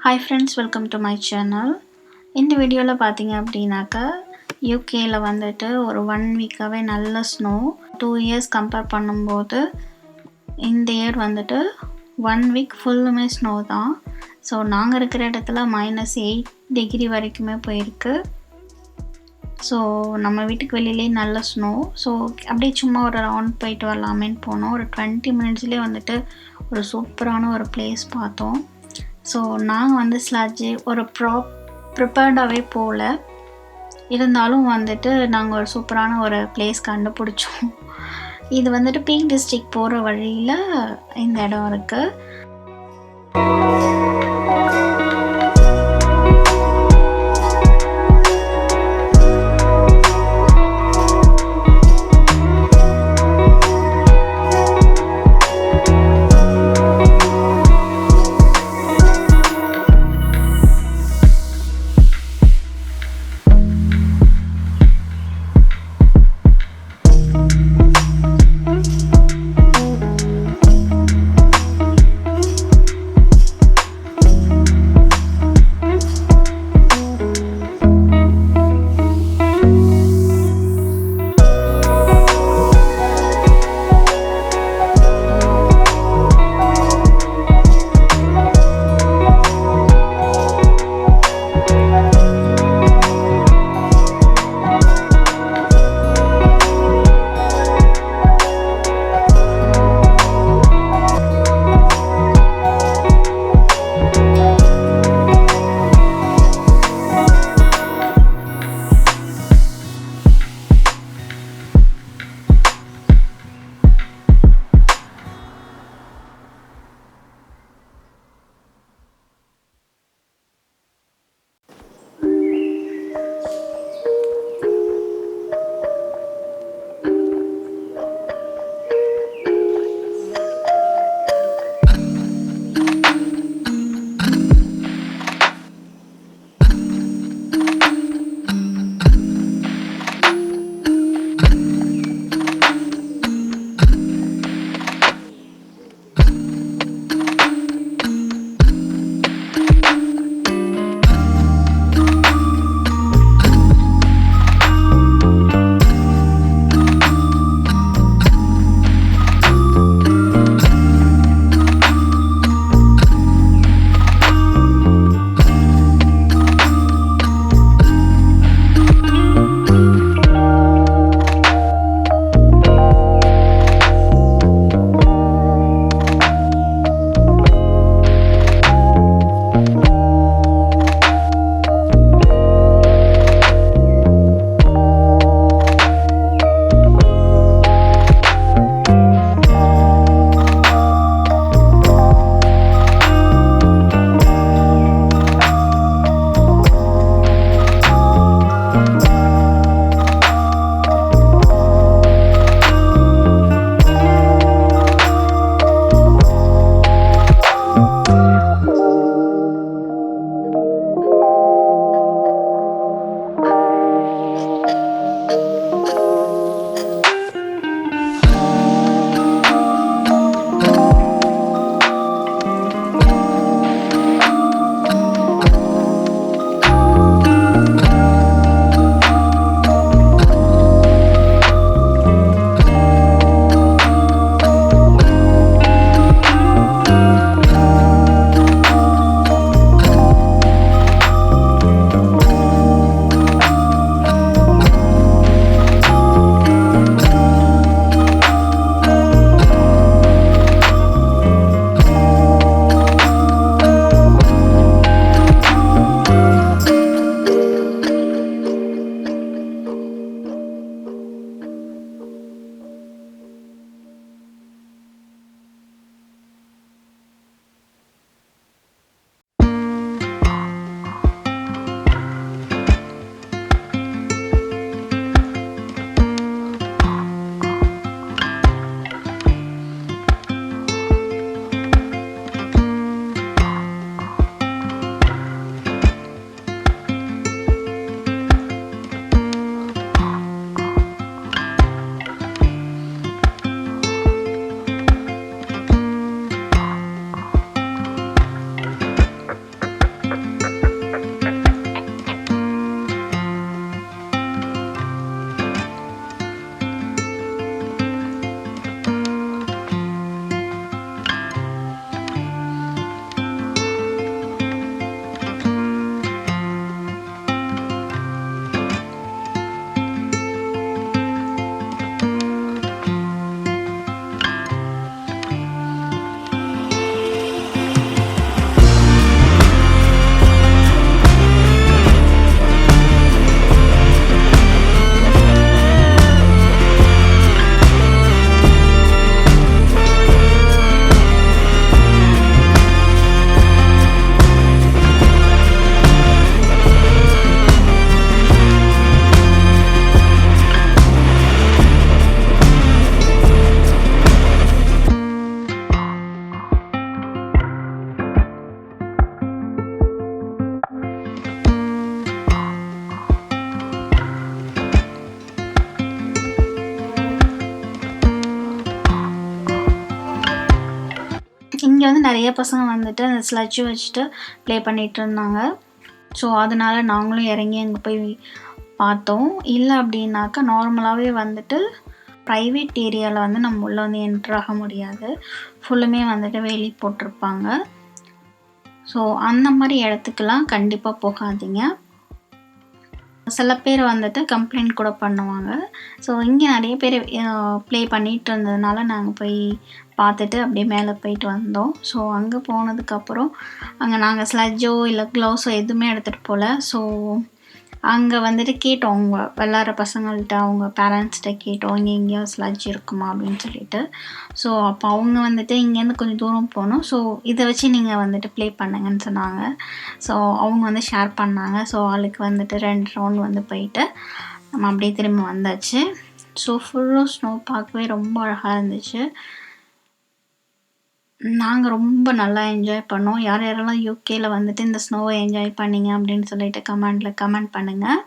Hi friends, welcome to my channel. இந்த வீடியோவில் பார்த்தீங்க அப்படின்னாக்கா யூகேயில் வந்துட்டு ஒரு 1 வீக்காகவே நல்ல ஸ்னோ. 2 இயர்ஸ் கம்பேர் பண்ணும்போது இந்த இயர் வந்துட்டு 1 வீக் ஃபுல்லுமே ஸ்னோ தான். ஸோ நாங்கள் இருக்கிற இடத்துல -8 டிகிரி வரைக்குமே போயிருக்கு. ஸோ நம்ம வீட்டுக்கு வெளியிலே நல்ல ஸ்னோ. ஸோ அப்படியே சும்மா ஒரு ரவுண்ட் போயிட்டு வரலாமேன்னு போனோம். ஒரு 20 மினிட்ஸ்லேயே வந்துட்டு ஒரு சூப்பரான ஒரு பிளேஸ் பார்த்தோம். ஸோ நாங்கள் வந்து ஸ்லட்ஜு ஒரு ப்ரிப்பேர்டாகவே போகல, இருந்தாலும் வந்துட்டு நாங்கள் ஒரு சூப்பரான ஒரு பிளேஸ் கண்டுபிடிச்சோம். இது வந்துட்டு பீக் டிஸ்ட்ரிக்ட் போகிற வழியில் இந்த இடம் இருக்குது. வந்து நிறைய பசங்க வந்துட்டு அந்த ஸ்லட்ஜ் வச்சுட்டு ப்ளே பண்ணிகிட்டு இருந்தாங்க. ஸோ அதனால நாங்களும் இறங்கி அங்கே போய் பார்த்தோம். இல்லை அப்படின்னாக்கா நார்மலாகவே வந்துட்டு ப்ரைவேட் ஏரியாவில் வந்து நம்ம உள்ளே வந்து என்ட்ரு ஆக முடியாது. ஃபுல்லுமே வந்துட்டு வேலி போட்டிருப்பாங்க. ஸோ அந்த மாதிரி இடத்துக்கெல்லாம் கண்டிப்பாக போகாதீங்க. சில பேர் வந்துட்டு கம்ப்ளைண்ட் கூட பண்ணுவாங்க. ஸோ இங்கே நிறைய பேர் ப்ளே பண்ணிகிட்டு இருந்ததுனால நாங்கள் போய் பார்த்துட்டு அப்படியே மேலே போயிட்டு வந்தோம். ஸோ அங்கே போனதுக்கப்புறம் அங்கே நாங்கள் ஸ்லட்ஜோ இல்லை க்ளவுஸோ எதுவுமே எடுத்துகிட்டு போகல. ஸோ அங்கே வந்துட்டு கேட்டோம், அவங்க விளாட்ற பசங்கள்கிட்ட, அவங்க பேரண்ட்ஸ்கிட்ட கேட்டோம், இங்கே எங்கேயோ ஸ்லட்ஜ் இருக்குமா அப்படின்னு சொல்லிட்டு. ஸோ அப்போ அவங்க வந்துட்டு இங்கேருந்து கொஞ்சம் தூரம் போகணும், ஸோ இதை வச்சு நீங்கள் வந்துட்டு ப்ளே பண்ணுங்கன்னு சொன்னாங்க. ஸோ அவங்க வந்து ஷேர் பண்ணாங்க. ஸோ ஆளுக்கு வந்துட்டு 2 ரவுண்ட் வந்து போயிட்டு நம்ம அப்படியே திரும்ப வந்தாச்சு. ஸோ ஃபுல்லும் ஸ்னோ பார்க்கவே ரொம்ப அழகாக இருந்துச்சு. நாங்கள் ரொம்ப நல்லா என்ஜாய் பண்ணோம். யார் யாரெல்லாம் யூகேயில் வந்துட்டு இந்த ஸ்னோவை என்ஜாய் பண்ணீங்க அப்படின்னு சொல்லிட்டு கமெண்ட் பண்ணுங்கள்.